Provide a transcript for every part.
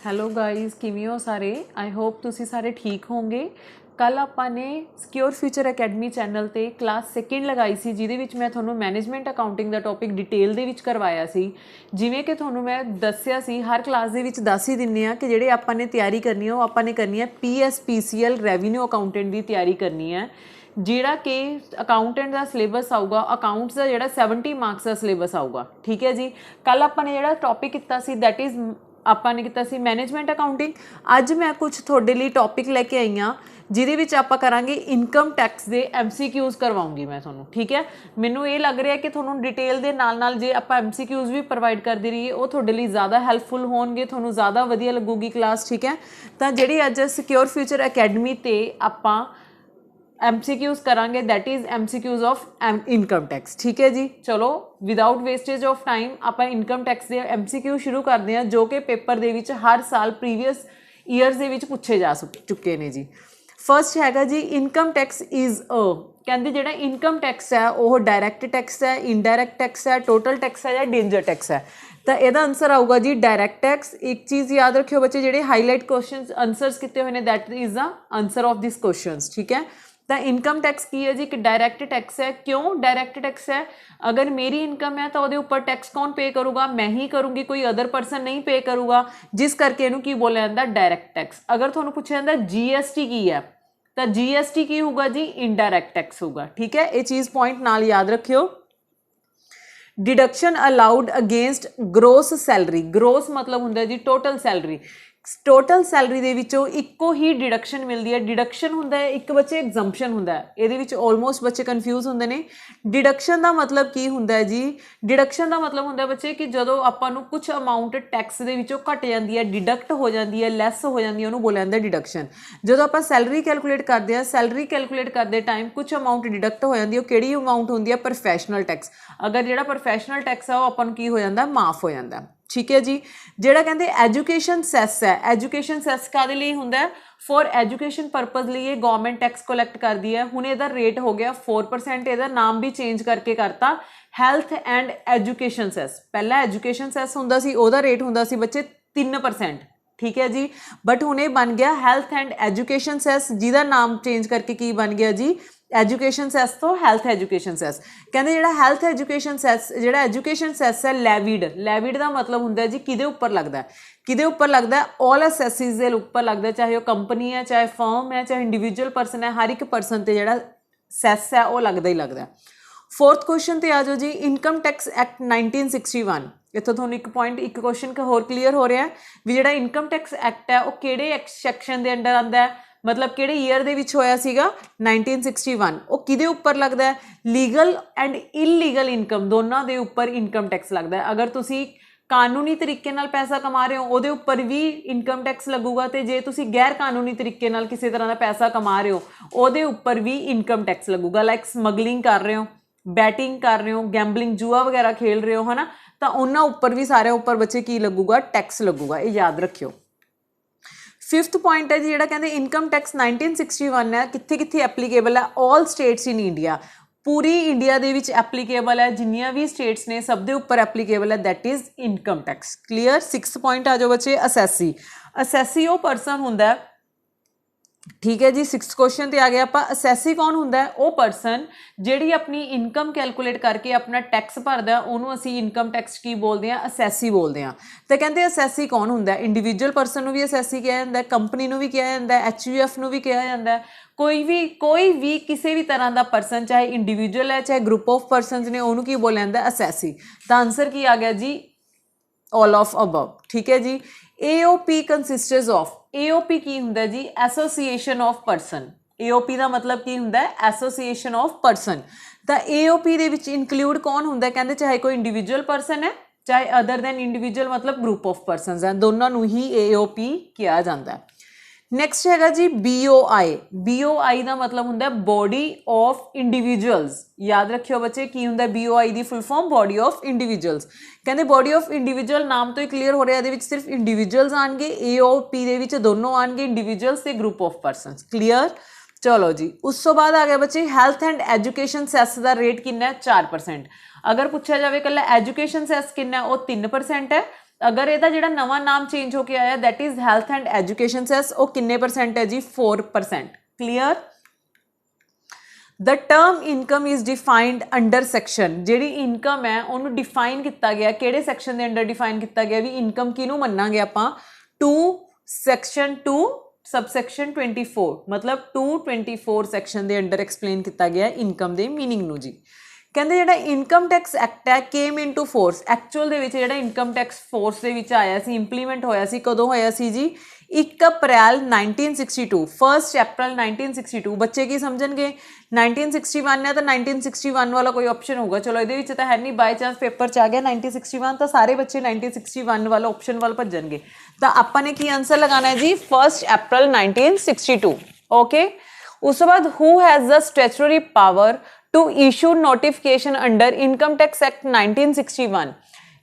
Hello guys, ਕਿਵੇਂ ਹੋ ਸਾਰੇ? ਆਈ ਹੋਪ ਤੁਸੀਂ ਸਾਰੇ ਠੀਕ ਹੋਵੋਗੇ। ਕੱਲ੍ਹ ਆਪਾਂ ਨੇ ਸਿਕਿਉਰ ਫਿਊਚਰ ਅਕੈਡਮੀ ਚੈਨਲ 'ਤੇ ਕਲਾਸ ਸੈਕਿੰਡ ਲਗਾਈ ਸੀ, ਜਿਹਦੇ ਵਿੱਚ ਮੈਂ ਤੁਹਾਨੂੰ ਮੈਨੇਜਮੈਂਟ ਅਕਾਊਂਟਿੰਗ ਦਾ ਟੌਪਿਕ ਡਿਟੇਲ ਦੇ ਵਿੱਚ ਕਰਵਾਇਆ ਸੀ। ਜਿਵੇਂ ਕਿ ਤੁਹਾਨੂੰ ਮੈਂ ਦੱਸਿਆ ਸੀ, ਹਰ ਕਲਾਸ ਦੇ ਵਿੱਚ ਦੱਸ ਹੀ ਦਿੰਦੇ ਹਾਂ ਕਿ ਜਿਹੜੇ ਆਪਾਂ ਨੇ ਤਿਆਰੀ ਕਰਨੀ ਹੈ ਉਹ ਆਪਾਂ ਨੇ ਕਰਨੀ ਹੈ PSPCL ਰੈਵਨਿਊ ਅਕਾਊਂਟੈਂਟ ਦੀ ਤਿਆਰੀ ਕਰਨੀ ਹੈ, ਜਿਹੜਾ ਕਿ ਅਕਾਊਂਟੈਂਟ ਦਾ ਸਿਲੇਬਸ ਆਊਗਾ। ਅਕਾਊਂਟਸ ਦਾ ਜਿਹੜਾ 70 ਮਾਰਕਸ ਦਾ ਸਿਲੇਬਸ ਆਊਗਾ। ਠੀਕ ਹੈ ਜੀ। ਕੱਲ੍ਹ ਆਪਾਂ ਨੇ ਜਿਹੜਾ ਟੌਪਿਕ ਕੀਤਾ ਸੀ ਦੈਟ ਇਜ਼ ਆਪਾਂ ਨੇ ਕੀਤਾ ਸੀ ਮੈਨੇਜਮੈਂਟ ਅਕਾਊਂਟਿੰਗ। ਅੱਜ ਮੈਂ ਕੁਛ ਤੁਹਾਡੇ ਲਈ ਟੌਪਿਕ ਲੈ ਕੇ ਆਈ ਹਾਂ, ਜਿਹਦੇ ਵਿੱਚ ਆਪਾਂ ਕਰਾਂਗੇ ਇਨਕਮ ਟੈਕਸ ਦੇ MCQs ਕਰਵਾਉਂਗੀ ਮੈਂ ਤੁਹਾਨੂੰ। ਠੀਕ ਹੈ, ਮੈਨੂੰ ਇਹ ਲੱਗ ਰਿਹਾ ਕਿ ਤੁਹਾਨੂੰ ਡਿਟੇਲ ਦੇ ਨਾਲ ਨਾਲ ਜੇ ਆਪਾਂ MCQs ਵੀ ਪ੍ਰੋਵਾਈਡ ਕਰਦੇ ਰਹੀਏ ਉਹ ਤੁਹਾਡੇ ਲਈ ਜ਼ਿਆਦਾ ਹੈਲਪਫੁਲ ਹੋਣਗੇ, ਤੁਹਾਨੂੰ ਜ਼ਿਆਦਾ ਵਧੀਆ ਲੱਗੂਗੀ ਕਲਾਸ। ਠੀਕ ਹੈ, ਤਾਂ ਜਿਹੜੀ ਅੱਜ ਸਿਕਿਉਰ ਫਿਊਚਰ ਅਕੈਡਮੀ 'ਤੇ ਆਪਾਂ MCQs ਕਰਾਂਗੇ that is MCQs of income tax. ਠੀਕ ਹੈ ਜੀ। ਚਲੋ ਵਿਦਾਊਟ ਵੇਸਟੇਜ ਆਫ ਟਾਈਮ ਆਪਾਂ ਇਨਕਮ ਟੈਕਸ ਦੇ MCQ ਸ਼ੁਰੂ ਕਰਦੇ ਹਾਂ, ਜੋ ਕਿ ਪੇਪਰ ਦੇ ਵਿੱਚ ਹਰ ਸਾਲ ਪ੍ਰੀਵੀਅਸ ਈਅਰਸ ਦੇ ਵਿੱਚ ਪੁੱਛੇ ਜਾ ਚੁੱਕੇ ਨੇ ਜੀ। ਫਸਟ ਹੈਗਾ ਜੀ, ਇਨਕਮ ਟੈਕਸ ਇਜ਼ ਕਹਿੰਦੇ ਜਿਹੜਾ ਇਨਕਮ ਟੈਕਸ ਹੈ ਉਹ ਡਾਇਰੈਕਟ ਟੈਕਸ ਹੈ, ਇਨਡਾਇਰੈਕਟ ਟੈਕਸ ਹੈ, ਟੋਟਲ ਟੈਕਸ ਹੈ ਜਾਂ ਡੇਂਜਰ ਟੈਕਸ ਹੈ। ਤਾਂ ਇਹਦਾ ਆਨਸਰ ਆਊਗਾ ਜੀ ਡਾਇਰੈਕਟ ਟੈਕਸ। ਇੱਕ ਚੀਜ਼ ਯਾਦ ਰੱਖਿਓ ਬੱਚੇ, ਜਿਹੜੇ ਹਾਈਲਾਈਟ ਕੁਐਸਚਨਸ ਆਨਸਰਸ ਕੀਤੇ ਹੋਏ ਨੇ that is the answer of this questions. ਠੀਕ ਹੈ, ਤਾਂ ਇਨਕਮ ਟੈਕਸ ਕੀ ਹੈ ਜੀ? ਇੱਕ ਡਾਇਰੈਕਟ ਟੈਕਸ ਹੈ। ਕਿਉਂ ਡਾਇਰੈਕਟ ਟੈਕਸ ਹੈ? ਅਗਰ ਮੇਰੀ ਇਨਕਮ ਹੈ ਤਾਂ ਉਹਦੇ ਉੱਪਰ ਟੈਕਸ ਕੌਣ ਪੇ ਕਰੂਗਾ? ਮੈਂ ਹੀ ਕਰੂੰਗੀ, ਕੋਈ ਅਦਰ ਪਰਸਨ ਨਹੀਂ ਪੇ ਕਰੂਗਾ, ਜਿਸ ਕਰਕੇ ਇਹਨੂੰ ਕੀ ਬੋਲਿਆ ਜਾਂਦਾ? Direct tax. ਅਗਰ ਤੁਹਾਨੂੰ ਪੁੱਛਿਆ ਜਾਂਦਾ GST ਕੀ ਹੈ ਤਾਂ GST ਕੀ ਹੋਊਗਾ ਜੀ? ਇਨਡਾਇਰੈਕਟ ਟੈਕਸ ਹੋਊਗਾ। ਠੀਕ ਹੈ, ਇਹ ਚੀਜ਼ ਪੁਆਇੰਟ ਨਾਲ ਯਾਦ ਰੱਖਿਓ। Deduction allowed against gross salary. Gross ਮਤਲਬ ਹੁੰਦਾ ਜੀ ਟੋਟਲ ਸੈਲਰੀ। ਟੋਟਲ ਸੈਲਰੀ ਦੇ ਵਿੱਚੋਂ ਇੱਕੋ ਹੀ ਡਿਡਕਸ਼ਨ ਮਿਲਦੀ ਹੈ। ਡਿਡਕਸ਼ਨ ਹੁੰਦਾ ਹੈ ਇੱਕ, ਬੱਚੇ ਐਗਜ਼ੰਪਸ਼ਨ ਹੁੰਦਾ ਹੈ। ਇਹਦੇ ਵਿੱਚ ਆਲਮੋਸਟ ਬੱਚੇ ਕਨਫਿਊਜ਼ ਹੁੰਦੇ ਨੇ। ਡਿਡਕਸ਼ਨ ਦਾ ਮਤਲਬ ਕੀ ਹੁੰਦਾ ਹੈ ਜੀ? ਡਿਡਕਸ਼ਨ ਦਾ ਮਤਲਬ ਹੁੰਦਾ ਬੱਚੇ ਕਿ ਜਦੋਂ ਆਪਾਂ ਨੂੰ ਕੁਛ ਅਮਾਊਂਟ ਟੈਕਸ ਦੇ ਵਿੱਚੋਂ ਘਟ ਜਾਂਦੀ ਹੈ, ਡਿਡਕਟ ਹੋ ਜਾਂਦੀ ਹੈ, ਲੈਸ ਹੋ ਜਾਂਦੀ ਹੈ, ਉਹਨੂੰ ਬੋਲਿਆ ਜਾਂਦਾ ਡਿਡਕਸ਼ਨ। ਜਦੋਂ ਆਪਾਂ ਸੈਲਰੀ ਕੈਲਕੂਲੇਟ ਕਰਦੇ ਹਾਂ, ਸੈਲਰੀ ਕੈਲਕੂਲੇਟ ਕਰਦੇ ਟਾਈਮ ਕੁਛ ਅਮਾਊਂਟ ਡਿਡਕਟ ਹੋ ਜਾਂਦੀ ਹੈ, ਉਹ ਕਿਹੜੀ ਅਮਾਊਂਟ ਹੁੰਦੀ ਹੈ? Professional tax. ਅਗਰ ਜਿਹੜਾ ਪ੍ਰੋਫੈਸ਼ਨਲ ਟੈਕਸ ਆ ਉਹ ਆਪਾਂ ਨੂੰ ਕੀ ਹੋ ਜਾਂਦਾ? ਮਾਫ ਹੋ ਜਾਂਦਾ। ਠੀਕ ਹੈ ਜੀ। ਜਿਹੜਾ ਕਹਿੰਦੇ ਐਜੂਕੇਸ਼ਨ ਸੈਸ ਹੈ, ਐਜੂਕੇਸ਼ਨ ਸੈਸ ਕਾਹਦੇ ਲਈ ਹੁੰਦਾ? ਫॉर ਐਜੂਕੇਸ਼ਨ ਪਰਪਜ਼ ਲਈ ਇਹ ਗਵਰਨਮੈਂਟ ਟੈਕਸ ਕਲੈਕਟ ਕਰਦੀ ਹੈ। ਹੁਣ ਇਹਦਾ ਰੇਟ ਹੋ ਗਿਆ 4%, ਇਹਦਾ ਨਾਮ ਵੀ ਚੇਂਜ ਕਰਕੇ ਕਰਤਾ ਹੈਲਥ ਐਂਡ ਐਜੂਕੇਸ਼ਨ ਸੈਸ। ਪਹਿਲਾਂ ਐਜੂਕੇਸ਼ਨ ਸੈਸ ਹੁੰਦਾ ਸੀ, ਉਹਦਾ ਰੇਟ ਹੁੰਦਾ ਸੀ ਬੱਚੇ 3%। ਠੀਕ ਹੈ ਜੀ, ਬਟ ਹੁਣ ਇਹ ਬਣ ਗਿਆ ਹੈਲਥ ਐਂਡ ਐਜੂਕੇਸ਼ਨ ਸੈਸ, ਜਿਹਦਾ ਨਾਮ ਚੇਂਜ ਕਰਕੇ ਕੀ ਬਣ ਗਿਆ ਜੀ? ਐਜੂਕੇਸ਼ਨ ਸੈਸ ਤੋਂ ਹੈਲਥ ਐਜੂਕੇਸ਼ਨ ਸੈਸ। ਕਹਿੰਦੇ ਜਿਹੜਾ ਹੈਲਥ ਐਜੂਕੇਸ਼ਨ ਸੈਸ, ਜਿਹੜਾ ਐਜੂਕੇਸ਼ਨ ਸੈਸ ਹੈ ਲੈਵਿਡ। ਲੈਵਿਡ ਦਾ ਮਤਲਬ ਹੁੰਦਾ ਜੀ ਕਿਹਦੇ ਉੱਪਰ ਲੱਗਦਾ? ਕਿਹਦੇ ਉੱਪਰ ਲੱਗਦਾ? ਆਲ ਅਸੈਸਿਸ ਦੇ ਉੱਪਰ ਲੱਗਦਾ, ਚਾਹੇ ਉਹ ਕੰਪਨੀ ਹੈ, ਚਾਹੇ ਫਰਮ ਹੈ, ਚਾਹੇ ਇੰਡੀਵਿਜੂਅਲ ਪਰਸਨ ਹੈ, ਹਰ ਇੱਕ ਪਰਸਨ ਤੇ ਜਿਹੜਾ ਸੈਸ ਹੈ ਉਹ ਲੱਗਦਾ ਹੀ ਲੱਗਦਾ। ਫੋਰਥ ਕੁਐਸਚਨ ਤੇ ਆ ਜਾਓ ਜੀ। Income tax act 1961। ਇੱਥੋਂ ਤੁਹਾਨੂੰ ਇੱਕ ਕੁਐਸਚਨ ਹੋਰ ਕਲੀਅਰ ਹੋ ਰਿਹਾ ਵੀ ਜਿਹੜਾ ਇਨਕਮ ਟੈਕਸ ਐਕਟ ਹੈ ਉਹ ਕਿਹੜੇ ਸੈਕਸ਼ਨ ਦੇ ਅੰਡਰ ਆਉਂਦਾ ਹੈ, ਮਤਲਬ ਕਿਹੜੇ ਈਅਰ ਦੇ ਵਿੱਚ ਹੋਇਆ ਸੀਗਾ? 1961। ਉਹ ਕਿਹਦੇ ਉੱਪਰ ਲੱਗਦਾ ਹੈ? ਲੀਗਲ ਐਂਡ ਇਲੀਗਲ ਇਨਕਮ ਦੋਨਾਂ ਦੇ ਉੱਪਰ ਇਨਕਮ ਟੈਕਸ ਲੱਗਦਾ ਹੈ। ਅਗਰ ਤੁਸੀਂ ਕਾਨੂੰਨੀ ਤਰੀਕੇ ਨਾਲ ਪੈਸਾ ਕਮਾ ਰਹੇ ਹੋ ਉਹਦੇ ਉੱਪਰ ਵੀ ਇਨਕਮ ਟੈਕਸ ਲੱਗੂਗਾ, ਤੇ ਜੇ ਤੁਸੀਂ ਗੈਰ ਕਾਨੂੰਨੀ ਤਰੀਕੇ ਨਾਲ ਕਿਸੇ ਤਰ੍ਹਾਂ ਦਾ ਪੈਸਾ ਕਮਾ ਰਹੇ ਹੋ ਉਹਦੇ ਉੱਪਰ ਵੀ ਇਨਕਮ ਟੈਕਸ ਲੱਗੂਗਾ। ਲਾਈਕ ਸਮਗਲਿੰਗ ਕਰ ਰਹੇ ਹੋ, ਬੈਟਿੰਗ ਕਰ ਰਹੇ ਹੋ, ਗੈਂਬਲਿੰਗ ਜੂਆ ਵਗੈਰਾ ਖੇਲ ਰਹੇ ਹੋ, ਹੈ ਨਾ, ਤਾਂ ਉਹਨਾਂ ਉੱਪਰ ਵੀ ਸਾਰਿਆਂ ਉੱਪਰ ਬੱਚੇ ਕੀ ਲੱਗੂਗਾ? ਟੈਕਸ ਲੱਗੂਗਾ। ਇਹ ਯਾਦ ਰੱਖਿਓ। ਫਿਫਥ ਪੁਆਇੰਟ ਹੈ ਜੀ, ਜਿਹੜਾ ਕਹਿੰਦੇ ਇਨਕਮ ਟੈਕਸ 1961 ਹੈ, ਕਿੱਥੇ ਕਿੱਥੇ ਐਪਲੀਕੇਬਲ ਹੈ? All states in India. ਪੂਰੀ ਇੰਡੀਆ ਦੇ ਵਿੱਚ ਐਪਲੀਕੇਬਲ ਹੈ, ਜਿੰਨੀਆਂ ਵੀ ਸਟੇਟਸ ਨੇ ਸਭ ਦੇ ਉੱਪਰ ਐਪਲੀਕੇਬਲ ਹੈ, that is income tax. Clear. Sixth point ਆ ਜਾਓ ਬੱਚੇ, ਅਸੈਸੀ। ਅਸੈਸੀ ਉਹ ਪਰਸਨ ਹੁੰਦਾ, ਠੀਕ ਹੈ ਜੀ। ਸਿਕਸਥ ਕੁਐਸਚਨ ਤੇ ਆ ਗਿਆ ਆਪਾਂ। ਅਸੈਸੀ ਕੌਣ ਹੁੰਦਾ ਹੈ? ਉਹ ਪਰਸਨ ਜਿਹੜੀ ਆਪਣੀ ਇਨਕਮ ਕੈਲਕੂਲੇਟ ਕਰਕੇ ਆਪਣਾ ਟੈਕਸ ਭਰਦਾ, ਉਹਨੂੰ ਅਸੀਂ ਇਨਕਮ ਟੈਕਸ ਕੀ ਬੋਲਦੇ ਹਾਂ? ਅਸੈਸੀ ਬੋਲਦੇ ਹਾਂ। ਤਾਂ ਕਹਿੰਦੇ ਅਸੈਸੀ ਕੌਣ ਹੁੰਦਾ? ਇੰਡੀਵਿਜੂਅਲ ਪਰਸਨ ਨੂੰ ਵੀ ਅਸੈਸੀ ਕਿਹਾ ਜਾਂਦਾ, ਕੰਪਨੀ ਨੂੰ ਵੀ ਕਿਹਾ ਜਾਂਦਾ, HUF ਨੂੰ ਵੀ ਕਿਹਾ ਜਾਂਦਾ। ਕੋਈ ਵੀ ਕਿਸੇ ਵੀ ਤਰ੍ਹਾਂ ਦਾ ਪਰਸਨ, ਚਾਹੇ ਇੰਡੀਵਿਜੂਅਲ ਹੈ ਚਾਹੇ ਗਰੁੱਪ ਆਫ ਪਰਸਨਸ ਨੇ, ਉਹਨੂੰ ਕੀ ਬੋਲਿਆ ਜਾਂਦਾ? ਅਸੈਸੀ। ਤਾਂ ਆਨਸਰ ਕੀ ਆ ਗਿਆ ਜੀ? All of above. ਠੀਕ ਹੈ ਜੀ। AOP consists of. AOP ਕੀ ਹੁੰਦਾ ਜੀ? Association of person. AOP ਦਾ ਮਤਲਬ ਕੀ ਹੁੰਦਾ? Association of person. ਤਾਂ AOP ਦੇ ਵਿੱਚ ਇਨਕਲੂਡ ਕੌਣ ਹੁੰਦਾ? ਕਹਿੰਦੇ ਚਾਹੇ ਕੋਈ ਇੰਡੀਵਿਜੂਅਲ ਪਰਸਨ ਹੈ, ਚਾਹੇ ਅਦਰ ਦੈਨ ਇੰਡੀਵਿਜੂਅਲ ਮਤਲਬ ਗਰੁੱਪ ਆਫ ਪਰਸਨਸ ਹੈ, ਦੋਨਾਂ ਨੂੰ ਹੀ AOP ਕਿਹਾ ਜਾਂਦਾ। ਨੈਕਸਟ ਹੈਗਾ ਜੀ BOI। BOI ਦਾ ਮਤਲਬ ਹੁੰਦਾ ਬੋਡੀ ਆਫ ਇੰਡੀਵਿਜੂਅਲਸ। ਯਾਦ ਰੱਖਿਓ ਬੱਚੇ, ਕੀ ਹੁੰਦਾ BOI the full form? Body of individuals. ਕਹਿੰਦੇ ਬੋਡੀ ਆਫ ਇੰਡੀਵਿਜੂਅਲ ਨਾਮ ਤੋਂ ਹੀ ਕਲੀਅਰ ਹੋ ਰਿਹਾ, ਇਹਦੇ ਵਿੱਚ ਸਿਰਫ ਇੰਡੀਵਿਜੂਅਲਸ ਆਉਣਗੇ। AOP ਦੇ ਵਿੱਚ ਦੋਨੋਂ ਆਉਣਗੇ, ਇੰਡੀਵਿਜੂਅਲਸ ਤੇ ਗਰੁੱਪ ਆਫ ਪਰਸਨਸ। ਕਲੀਅਰ। चलो जी, उस तो बाद आ गया बच्चे हैल्थ एंड एजुकेशन सैस का रेट कितना है 4%। अगर पूछा जाए कल एजुकेशन सैस कितना है वो 3% है। अगर यदा जो नवा नाम चेंज होकर आया that is health and education cess, वो किन्ने परसेंट है जी 4%। Clear. The term income is defined under section, जी इनकम है उन्होंने डिफाइन किया गया किहड़े सैक्शन के अंडर डिफाइन किया गया भी इनकम किनू मन्नांगे आपां 2 सैक्शन 2 सबसैक्शन 24 मतलब 224 सैक्शन के अंडर एक्सप्लेन किया गया इनकम के मीनिंग नू जी। कहते जो इनकम टैक्स एक्ट है केम इन टू फोर्स, एक्चुअल जो इनकम टैक्स फोर्स के आया सी इंप्लीमेंट होया सी कदों होया सी जी 1 अप्रैल 1962, 1 अप्रैल 1962। बच्चे की समझणगे 1961 है तो 1961 वाला कोई ऑप्शन होगा, चलो ये तो है नहीं, बाय चांस पेपर च आ गया 1961 तो सारे बच्चे 1961 वाला ऑप्शन वाल भजनगे। तो आपने की आंसर लगाना है जी 1 अप्रैल 1962। ओके। उस बाद who has the statutory power to issue notification under income tax act 1961।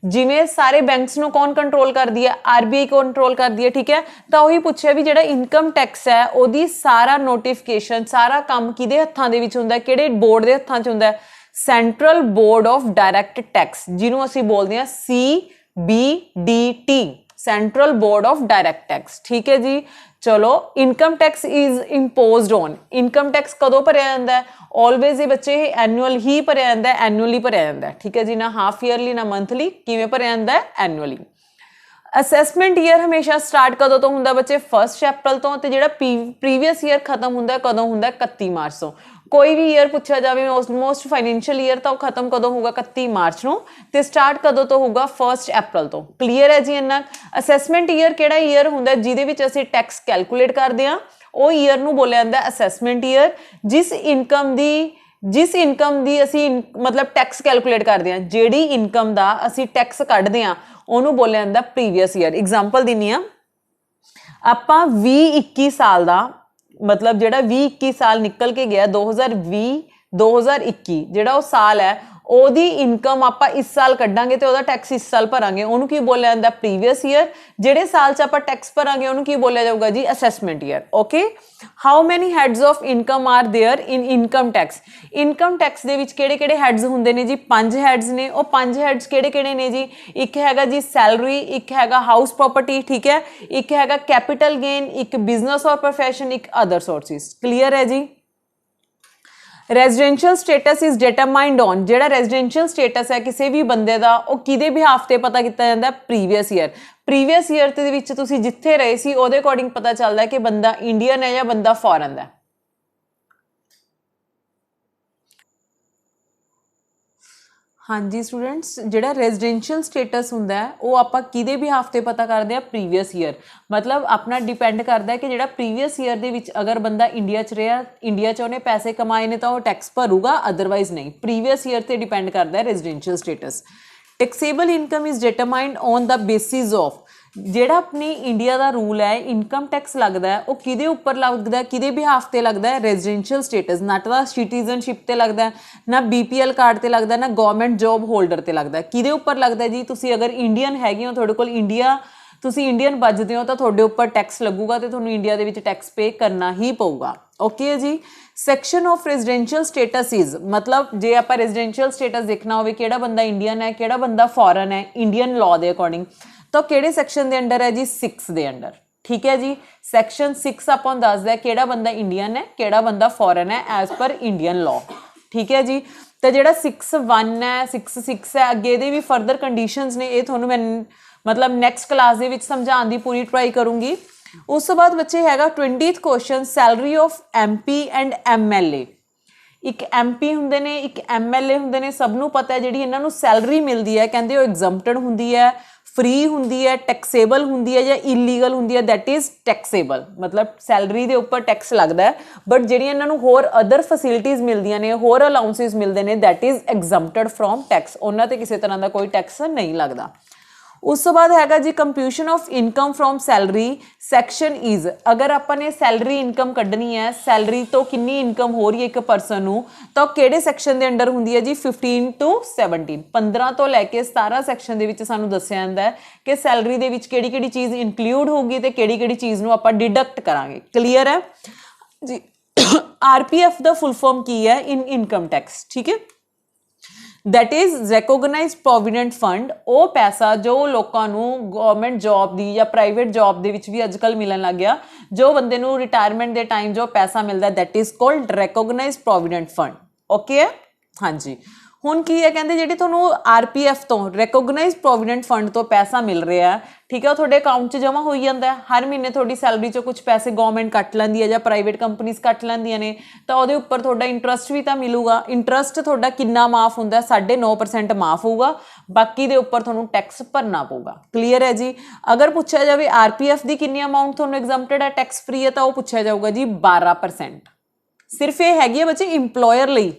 जिमें सारे बैंक्स को कौन कंट्रोल कर दिया, आरबीआई कंट्रोल कर दिया, ठीक है। तो वही पूछा भी जो इनकम टैक्स है वो सारा नोटिफिकेशन सारा काम किहदे हत्थां दे विच हुंदा है, किहड़े बोर्ड के हत्थां च हुंदा है, central board of direct tax जिन्हों असीं बोलते हैं CBDT, central board of direct tax, ठीक है जी। चलो income tax is imposed on, income tax कदों भरिया जाता है, ऑलवेज ये बच्चे एनुअल ही भरिया जाता है, एनुअली भरिया जाता है, ठीक है जी। ना हाफ ईयरली ना मंथली, किवें भरिया जाता है एनुअली। असैसमेंट ईयर हमेशा स्टार्ट कदों तो हुंदा बच्चे 1 अप्रैल तो, ते जिहड़ा प्रीवियस ईयर खत्म हुंदा कदों हुंदा 31 मार्च तो। कोई भी ईयर पूछा जाए ऑलमोस्ट फाइनैंशियल ईयर तो खत्म कदों होगा 31 मार्च को, तो स्टार्ट कदों तो होगा 1 अप्रैल तो। क्लीयर है जी इन्ना। असैसमेंट ईयर किहड़ा ईयर हुंदा जिहदे विच असीं टैक्स कैलकुलेट करदे हां, वो ईयर नूं बोलिया जांदा असैसमेंट ईयर। जिस इनकम दी असी मतलब टैक्स कैलकुलेट करते हैं, जिहड़ी इनकम दा असी टैक्स कढदे हां ਉਹਨੂੰ बोलिया जाता प्रीवियस ईयर। एग्जाम्पल दिनी आ, आपां 20-21 साल का मतलब जो 20-21 साल निकल के गया 2020-2021 जो साल है ਉਹਦੀ इनकम आप इस साल कढ़ांगे तो ਉਹਦਾ टैक्स इस साल भरांगे, ਉਹਨੂੰ की बोलिया जाता प्रीवियस ईयर। ਜਿਹੜੇ साल च आप टैक्स भरांगे ਉਹਨੂੰ की बोलिया जाऊगा जी assessment year. Okay. How many heads of income are there in income tax, income tax ਦੇ ਵਿੱਚ ਕਿਹੜੇ-ਕਿਹੜੇ ਹੈਡਸ ਹੁੰਦੇ ਨੇ ਜੀ 5 ਹੈਡਸ ਨੇ। ਉਹ 5 ਹੈਡਸ ਕਿਹੜੇ-ਕਿਹੜੇ ਨੇ ਜੀ, ਇੱਕ ਹੈਗਾ ਜੀ ਸੈਲਰੀ, ਇੱਕ ਹੈਗਾ ਹਾਊਸ ਪ੍ਰੋਪਰਟੀ, ਠੀਕ ਹੈ, ਇੱਕ ਹੈਗਾ ਕੈਪੀਟਲ ਗੇਨ, ਇੱਕ ਬਿਜ਼ਨਸ ਔਰ ਪ੍ਰੋਫੈਸ਼ਨ, ਇੱਕ ਅਦਰ ਸੋਰਸਿਸ। क्लीयर है जी। Residential status is determined on, जो रेजिडेंशियल स्टेटस है किसी भी बंदे का वो किहदे बिहाफ ते पता किया जाता है प्रीवियस ईयर। प्रीवियस ईयर के विच तुसीं जिथे रहे सी उहदे अकॉर्डिंग पता चलता है कि बंदा इंडियन है या बंदा फॉरन है। हाँ जी स्टूडेंट्स, जिहड़ा रेजिडेंशियल स्टेटस हुंदा है वो आपां किहदे बिहाफ ते पता करदे हैं प्रीवियस ईयर। मतलब अपना डिपेंड करता है कि जिहड़ा प्रीवियस ईयर दे विच अगर बंदा इंडिया च रहा, इंडिया च उहने पैसे कमाए ने तो वो टैक्स भरूगा, अदरवाइज नहीं। प्रीवियस ईयर ते डिपेंड करता है residential status. Taxable income is determined on the basis of, ਜਿਹੜਾ अपनी इंडिया का रूल है इनकम टैक्स लगता है वो किहदे उपर लगता है, किहदे बिहाफ ते लगता है रेजिडेंशियल स्टेटस, ना तो सिटीजनशिप ते लगता है, ना BPL कार्ड ते लगता है, ना गवर्नमेंट जॉब होल्डर ते लगता है। किहदे उपर लगता है जी, तुसीं अगर इंडियन हैगे हो, तुहाडे कोल इंडिया तुसीं इंडियन बजदे हो तो तुहाडे उपर टैक्स लगूगा तो तुहानूं इंडिया दे विच टैक्स पे करना ही पऊगा। ओके जी। Section of residential status is, मतलब जे आपां रेजिडेंशियल स्टेटस देखना होवे किहड़ा बंदा इंडियन है किहड़ा बंदा फॉरन है इंडियन लॉ के अकॉर्डिंग, तो किहड़े सैक्शन के अंडर है जी 6 के अंडर, ठीक है जी। सैक्शन 6 आपां दसदा किहड़ा बंदा इंडियन है किहड़ा बंदा फॉरन है एज पर इंडियन लॉ, ठीक है जी। तो जिहड़ा 6(1) है 6(6) है अगे दे भी फर्दर कंडीशनस ने, ये तुहानूं मैं मतलब नैक्सट क्लास दे विच समझाउण दी पूरी ट्राई करूँगी। उस तो बाद बच्चे हैगा 20th question, salary of MP and MLA। एक MP हुंदे ने एक MLA हुंदे ने, सबनों पता है जिहड़ी इन्हां नूं सैलरी मिलती है कहंदे वो एग्जम्पटेड हुंदी है, फ्री हुंदी है, टैक्सेबल हुंदी है या इलीगल हुंदी है, दैट इज टैक्सेबल। मतलब सैलरी के उपर टैक्स लगता है, बट जिहड़ियां इन्हां नूं होर अदर फैसिलिटीज़ मिलदियां ने, होर अलाउंसिस मिलते हैं, दैट इज एग्जम्पटेड फ्रॉम टैक्स, उन्हां ते किसी तरह का कोई टैक्स नहीं लगता। उस तो बाद हैगा जी computation of income from salary. Section is, अगर अपने सैलरी इनकम कढ़नी है, सैलरी तो कितनी इनकम हो रही है एक परसन नूं, तो किहड़े सैक्शन के अंडर हुंदी है जी 15 to 17, 15 तो लैके 17 सैक्शन दे विच सानूं दस्सिया जांदा है कि सैलरी दे विच किहड़ी-किहड़ी चीज़ इंक्लूड होगी ते किहड़ी-किहड़ी चीज़ नूं आपां डिडक्ट करांगे। क्लीयर है जी। RPF ਦਾ ਫੁੱਲ ਫॉर्म ਕੀ ਹੈ? ਇਨਕਮ ਟੈਕਸ, ਠੀਕ ਹੈ। दैट इज रैकोगनाइज प्रोविडेंट फंड, वो पैसा जो लोगों को गवर्नमेंट जॉब की या प्राइवेट जॉब के भी अजकल मिलन लग गया, जो बंदे नूं रिटायरमेंट के टाइम जो पैसा मिलता है, that is called recognised provident fund. Okay है, हाँ जी। हुण की है, कहते जिहड़ी तुहानूं RPF तो रैकोगनाइज प्रोविडेंट फंड तो पैसा मिल रहा है, ठीक है, तुहाडे अकाउंट 'च जमा हो जाता है। हर महीने तुहाडी सैलरी 'चों कुछ पैसे गवर्नमेंट कट लैंदी है या प्राइवेट कंपनीज कट लैंदियां ने, तो उहदे उपर तुहाडा इंटरस्ट भी तो मिलूगा। इंटरस्ट तुहाडा कितना माफ हुंदा है? 9.5% माफ होगा, बाकी दे उपर तुहानूं टैक्स भरना पऊगा। क्लीयर है जी। अगर पूछा जाए RPF की कितनी अमाउंट तुहानूं एग्जैम्प्टेड है, टैक्स फ्री है, तो वो पूछा जाऊगा जी 12%। सिर्फ ये हैगी है बच्चे इंप्लॉयर लई,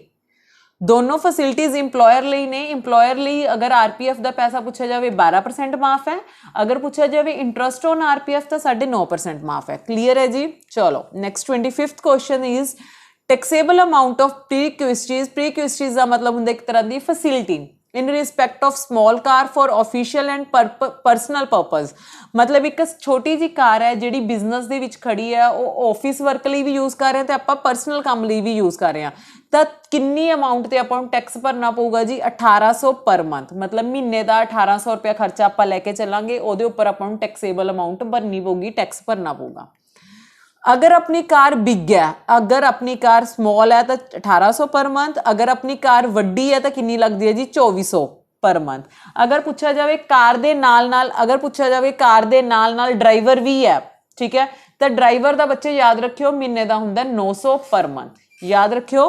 दोनों फैसिलिटीज इंप्लॉयर ਲਈ ने। इंप्लॉयर ਲਈ अगर RPF का पैसा पूछा जाए 12% माफ है, अगर पूछा जाए इंटरस्ट ऑन RPF तो 9.5% माफ है। क्लीयर है जी। चलो next 25th question is taxable amount of perquisites. Perquisites का मतलब होंगे एक तरह की facility in respect of small car for official and personal purpose. मतलब एक छोटी जी कार है जी बिजनेस के खड़ी है, वो ऑफिस वर्क लिए भी यूज़ कर रहे हैं तो आप परसनल काम लिए भी यूज़ कर रहे हैं, तो किन्नी अमाउंट से आपको टैक्स भरना पऊगा जी? 1800 पर मंथ। मतलब महीने का 1800 रुपया खर्चा आप लैके चलांगे, वो उपर आपको टैक्सेबल अमाउंट भरनी पऊगी, टैक्स भरना पऊगा। अगर अपनी कार बिग है, अगर अपनी कार स्मॉल है तो 1800 पर मंथ, अगर अपनी कार वड्डी है तो कितनी लगती है जी? 2400 पर मंथ। अगर पूछा जाए कार दे नाल अगर पूछा जाए कार दे नाल ड्राइवर भी है, ठीक है, तो ड्राइवर का बच्चे याद रखियो महीने का हुंदा 900 पर मंथ। याद रखियो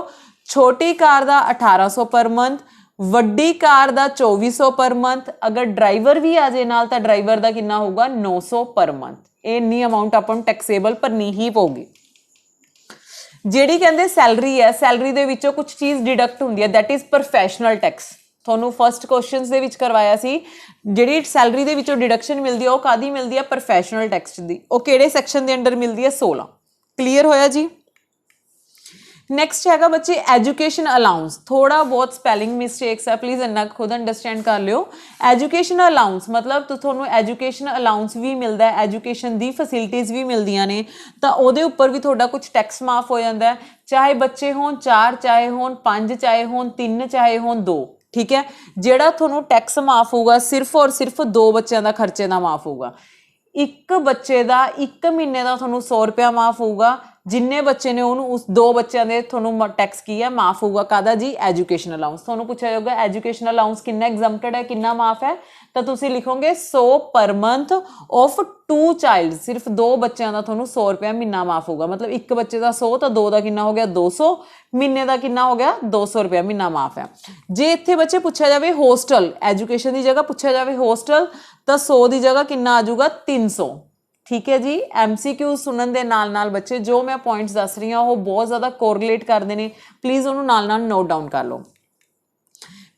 छोटी कार का 1800 पर मंथ, वड्डी कार का 2400 पर मंथ, अगर ड्राइवर भी आ जाए नाल तो ड्राइवर का कितना होगा? 900 पर मंथ। इन्नी अमाउंट अपन टैक्सेबल भरनी ही पऊगी। जिहड़ी कहंदे सैलरी है, सैलरी दे विचों कुछ चीज़ डिडक्ट हुंदी है, दैट इज प्रोफैशनल टैक्स। तुहानूं फर्स्ट क्वेश्चन दे विच करवाया सी, जिहड़ी सैलरी दे विचों डिडक्शन मिलती है वो कादी मिलती है? प्रोफैशनल टैक्स दी। वो किहड़े सैक्शन के अंडर मिलती है? 16। क्लीयर होया जी। नैक्सट हैगा बच्चे एजुकेशन अलाउंस। थोड़ा बहुत स्पैलिंग मिसटेक्स है, प्लीज़ इन्ना खुद अंडरस्टैंड कर लियो। एजुकेशन अलाउंस मतलब तुहानूं एजुकेशन अलाउंस भी मिलता है, एजुकेशन दी फैसिलिटीज़ भी मिलदियां ने, तो उहदे उपर भी थोड़ा कुछ टैक्स माफ हो जाता है, चाहे बच्चे होण 4, चाहे होण 5, चाहे होण 3, चाहे होण 2। ठीक है, जिहड़ा तुहानूं टैक्स माफ होगा सिर्फ और सिर्फ 2 बच्चों का खर्चे का माफ होगा। एक बच्चे का 1 महीने का तुहानूं 100 रुपया माफ होगा, जिन्ने बच्चे ने उन्होंने उस 2 बच्चों के थोनों टैक्स की है माफ होगा। कादा जी? Education allowance. थोनों पूछा जाएगा एजुकेशन अलाउंस कितना एग्जम्प्टेड है, कितना माफ है, तो तुसी लिखोगे 100 पर मंथ ऑफ 2 चाइल्ड। सिर्फ 2 बच्चों का थोनों 100 रुपया महीना माफ होगा। मतलब एक बच्चे का 100 तो 2 का कितना हो गया? 200, महीने का कितना हो गया? 200 रुपया महीना माफ है। जे इत्थे बच्चे पूछा जाए होस्टल, एजुकेशन की जगह पूछा जाए होस्टल, तो 100 की जगह कितना आ जाऊगा? 300। ठीक है जी। MCQ सुनन दे नाल नाल बच्चे जो मैं पॉइंट्स दस रही हूँ वो बहुत ज़्यादा कोरिलेट करते हैं, प्लीज़ उन्होंने नाल नाल नोट डाउन कर लो।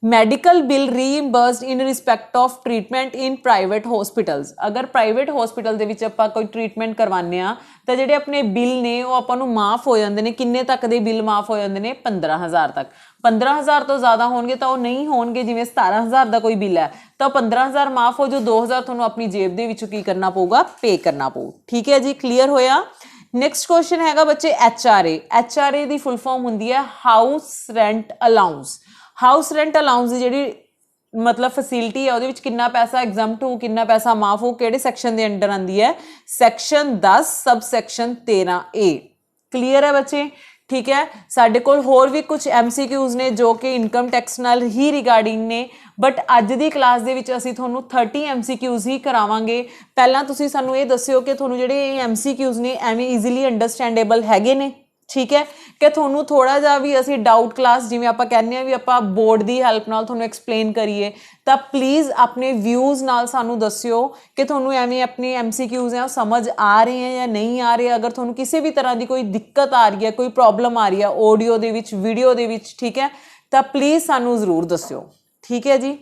Medical bill reimbursed in respect of treatment in private hospitals. अगर प्राइवेट हॉस्पिटल के विच आपां कोई ट्रीटमेंट करवाने आ तो जिहड़े अपने बिल ने वो आपां नूं माफ हो जाते हैं। किन्ने तक दे बिल माफ हो जाते हैं? 15,000 तक। 15,000 तो ज़्यादा होंगे तो वो नहीं होंगे, जिवें 17,000 का कोई बिल है तो 15,000 माफ हो, जो 2,000 तुहानूं अपनी जेब दे विचों की करना पऊगा? पे करना पऊ। ठीक है जी, क्लीयर होया। नैक्सट क्वेश्चन हैगा बच्चे HRA। HRA की फुल फॉर्म हुंदी है house rent allowance. House rent allowance की जिहड़ी मतलब फैसिलिटी है उहदे विच कितना पैसा एग्जम्प्ट हो, कितना पैसा माफ हो, किहड़े सैक्शन के अंडर आंदी है? सैक्शन 10 सब सैक्शन 13A। क्लीयर है बच्चे? ठीक है। साडे कोल होर भी कुछ MCQs ने जो कि इनकम टैक्स नाल ही रिगार्डिंग ने, बट अज दी क्लास दे विच असीं तुहानूं 30 MCQs ही करावांगे। पहलां तुसीं सानूं ये दस्सिओ कि तुहानूं जिहड़े MCQs ने एवें ईजीली अंडरस्टैंडेबल हैगे ने, ठीक है, कि तुहानूं थोड़ा जिहा भी असीं डाउट क्लास जिवें आपां कहने भी आपां बोर्ड की हैल्प नाल तुहानूं एक्सप्लेन करिए, तो प्लीज़ अपने व्यूज़ नाल सानूं दस्सिओ कि तुहानूं एवें अपने MCQs हैं समझ आ रहे हैं या नहीं आ रहे। अगर तुहानूं किसी भी तरह की कोई दिक्कत आ रही है, कोई प्रॉब्लम आ रही है ऑडियो दे विच, वीडियो दे विच, ठीक है, तो प्लीज़ सानूं जरूर दस्सिओ। ठीक है जी।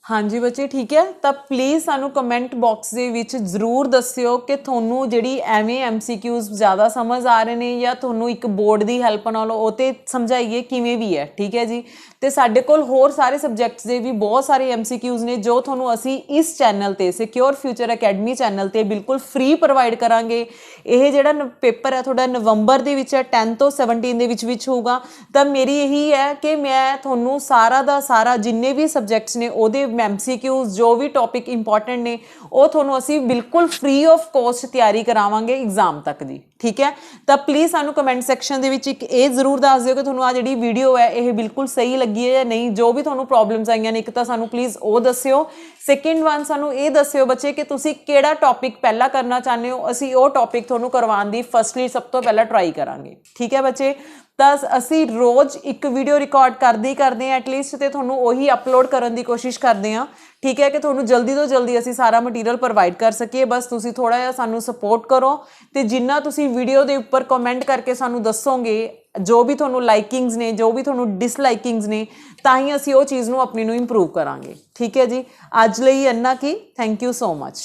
हाँ जी बच्चे ठीक है, तो प्लीज़ सानू कमेंट बॉक्स ਦੇ ਵਿੱਚ ਜ਼ਰੂਰ ਦੱਸਿਓ ਕਿ ਤੁਹਾਨੂੰ ਜਿਹੜੀ ਐਵੇਂ MCQs ਜ਼ਿਆਦਾ ਸਮਝ ਆ ਰਹੇ ਨੇ ਜਾਂ ਤੁਹਾਨੂੰ ਇੱਕ ਬੋਰਡ ਦੀ ਹੈਲਪ ਨਾਲ ਉਹ ਤੇ ਸਮਝਾਈਏ ਕਿਵੇਂ ਵੀ ਹੈ। ਠੀਕ ਹੈ ਜੀ, ਤੇ ਸਾਡੇ ਕੋਲ ਹੋਰ ਸਾਰੇ ਸਬਜੈਕਟਸ ਦੇ ਵੀ ਬਹੁਤ ਸਾਰੇ MCQs ਨੇ ਜੋ ਤੁਹਾਨੂੰ ਅਸੀਂ ਇਸ ਚੈਨਲ ਤੇ ਸਿਕਿਉਰ ਫਿਊਚਰ ਅਕੈਡਮੀ ਚੈਨਲ ਤੇ ਬਿਲਕੁਲ ਫ੍ਰੀ ਪ੍ਰੋਵਾਈਡ ਕਰਾਂਗੇ। ਇਹ ਜਿਹੜਾ ਪੇਪਰ ਹੈ ਤੁਹਾਡਾ ਨਵੰਬਰ ਦੇ ਵਿੱਚ ਹੈ, 10 ਤੋਂ 17 ਦੇ ਵਿੱਚ ਹੋਊਗਾ। ਤਾਂ ਮੇਰੀ ਇਹੀ ਹੈ ਕਿ ਮੈਂ ਤੁਹਾਨੂੰ ਸਾਰਾ ਦਾ ਸਾਰਾ ਜਿੰਨੇ ਵੀ ਸਬਜੈਕਟਸ ਨੇ ਉਹਦੇ MCQs ਜੋ ਵੀ ਟੌਪਿਕ ਇੰਪੋਰਟੈਂਟ ਨੇ ਉਹ ਤੁਹਾਨੂੰ ਅਸੀਂ ਬਿਲਕੁਲ ਫ੍ਰੀ ਆਫ ਕੋਸਟ ਤਿਆਰੀ ਕਰਾਵਾਂਗੇ ਐਗਜ਼ਾਮ ਤੱਕ ਦੀ। ਠੀਕ ਹੈ, ਤਾਂ ਪਲੀਜ਼ ਸਾਨੂੰ ਕਮੈਂਟ ਸੈਕਸ਼ਨ ਦੇ ਵਿੱਚ ਇੱਕ ਇਹ ਜ਼ਰੂਰ ਦੱਸ ਦਿਓ ਕਿ ਤੁਹਾਨੂੰ ਆ ਜਿਹੜੀ ਵੀਡੀਓ ਹੈ ਇਹ ਬਿਲਕੁਲ ਸਹੀ ਲੱਗੀ ਹੈ ਜਾਂ ਨਹੀਂ। ਜੋ ਵੀ ਤੁਹਾਨੂੰ ਪ੍ਰੋਬਲਮਸ ਆਈਆਂ ਨੇ ਇੱਕ ਤਾਂ ਸਾਨੂੰ ਪਲੀਜ਼ ਉਹ ਦੱਸਿਓ। ਸੈਕਿੰਡ ਵਨ ਸਾਨੂੰ ਇਹ ਦੱਸਿਓ ਬੱਚੇ ਕਿ ਤੁਸੀਂ ਕਿਹੜਾ ਟੌਪਿਕ ਪਹਿਲਾਂ ਕਰਨਾ ਚਾਹੁੰਦੇ ਹੋ, ਅਸੀਂ ਉਹ ਟੌਪਿਕ ਤੁਹਾਨੂੰ ਕਰਵਾਉਣ ਦੀ ਫਸਟਲੀ ਸਭ ਤੋਂ ਪਹਿਲਾਂ ਟਰਾਈ ਕਰਾਂਗੇ। ਠੀਕ ਹੈ ਬੱਚੇ, ਤਾਂ ਅਸੀਂ ਰੋਜ਼ ਇੱਕ ਵੀਡੀਓ ਰਿਕਾਰਡ ਕਰਦੇ ਹਾਂ ਐਟਲੀਸਟ, ਤੇ ਤੁਹਾਨੂੰ ਉਹੀ ਅਪਲੋਡ ਕਰਨ ਦੀ ਕੋਸ਼ਿਸ਼ ਕਰਦੇ ਹਾਂ। ਠੀਕ ਹੈ, ਕਿ ਤੁਹਾਨੂੰ ਜਲਦੀ ਤੋਂ ਜਲਦੀ ਅਸੀਂ ਸਾਰਾ ਮਟੀਰੀਅਲ ਪ੍ਰੋਵਾਈਡ ਕਰ ਸਕੀਏ। ਬਸ ਤੁਸੀਂ ਥੋੜਾ ਜਿਹਾ ਸਾਨੂੰ ਸਪੋਰਟ ਕਰੋ, ਤੇ ਜਿੰਨਾ ਤੁਸੀਂ ਵੀਡੀਓ ਦੇ ਉੱਪਰ ਕਮੈਂਟ ਕਰਕੇ ਸਾਨੂੰ ਦੱਸੋਗੇ ਜੋ ਵੀ ਤੁਹਾਨੂੰ ਲਾਈਕਿੰਗਸ ਨੇ, ਜੋ ਵੀ ਤੁਹਾਨੂੰ ਡਿਸਲਾਈਕਿੰਗਸ ਨੇ, ਤਾਂ ਹੀ ਅਸੀਂ ਉਹ ਚੀਜ਼ ਨੂੰ ਆਪਣੀ ਨੂੰ ਇੰਪਰੂਵ ਕਰਾਂਗੇ। ਠੀਕ ਹੈ ਜੀ, ਅੱਜ ਲਈ ਇੰਨਾ ਕੀ, ਥੈਂਕ ਯੂ ਸੋ ਮਚ।